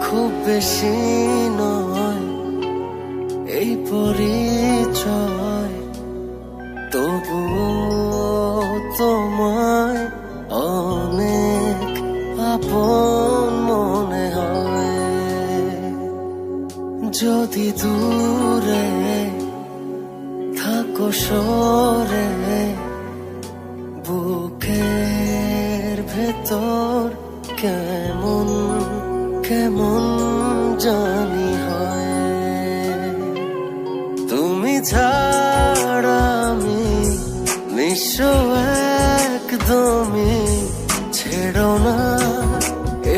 খুব বেশি নয় এই পরিচয়, তবুও তোমায় অনেক আপন মনে হয়। যদি দূরে থাকো সরে, বুকের ভেতর কেমন কেমন জানি হয়। তুমি ছাড়া আমি নিঃস্ব একদমই, ছেড়ো না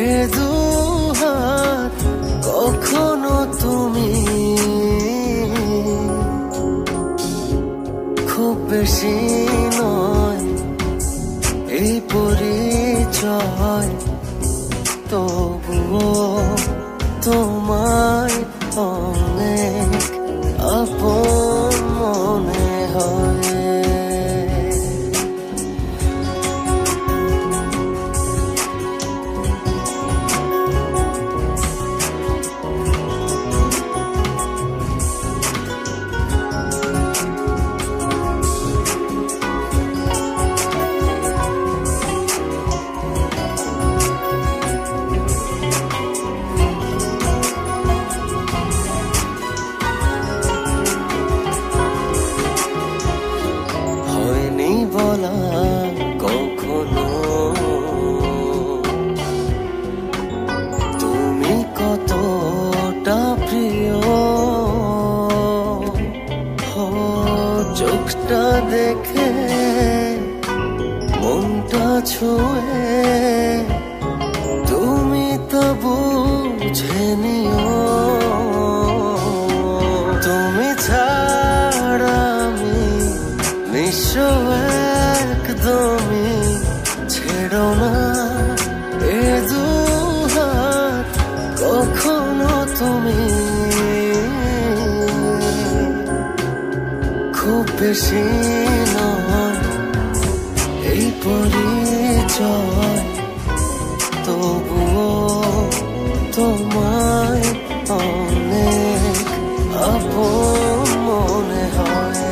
এ দুহাত কখনো তুমি। খুব বেশি নয় এই পরিচয়, তবুও তোমায় অনেক আপন মনে হয়। বলা কখনো তুমি কতটা প্রিয়, চোখটা দেখে মনটা ছুঁয়ে তুমি তো বুঝে নিও। তুমি ছাড়া আমি নিঃস্ব একদমই, ছেড়ো না এ দুহাত কখনো তুমি। খুব বেশি নয় এই পরিচয়, তবুও তোমায় অনেক আপন মনে হয়।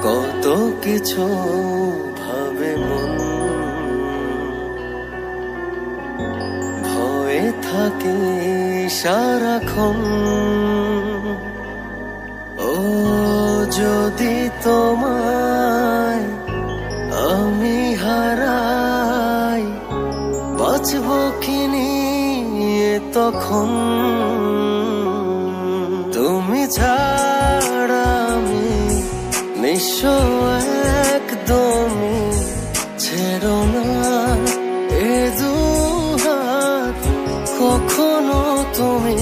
কত কিছু ভাবে মন, ভয়ে থাকে সারাক্ষণ। ও যদি তোমায় আমি হারাই, বাঁচব কি নিয়ে তখন। তুমি ছাড়া আমি নিঃস্ব একদমই, ছেড়ো না এ দুহাত কখনো তুমি।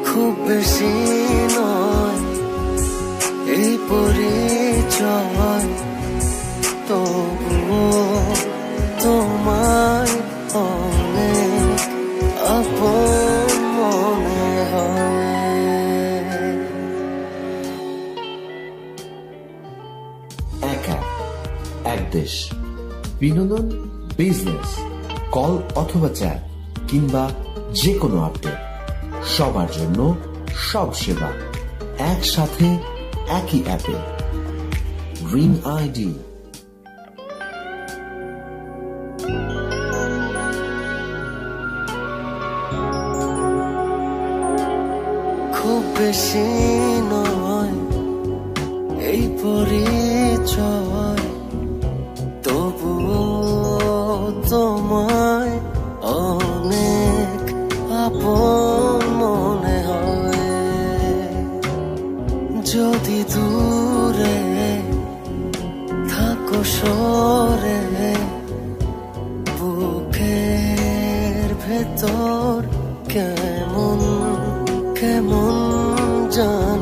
খুব বেশি নয় এই পরিচয়, তবুও তোমায় অনেক আপন মনে হয়। এক অ্যাপ, এক দেশ, বিনোদন, বিজনেস, কল অথবা চ্যাট কিংবা যে কোনো আপডেট, সবার জন্য সব সেবা একসাথে একই অ্যাপে। Dream ID. খুব বেশি নয় এই পরিচয়, তবুও তোমায় অনেক আপন মনে হয়। যদি দূরে থাকো সরে, বুকের ভেতর কেমন কেমন জানি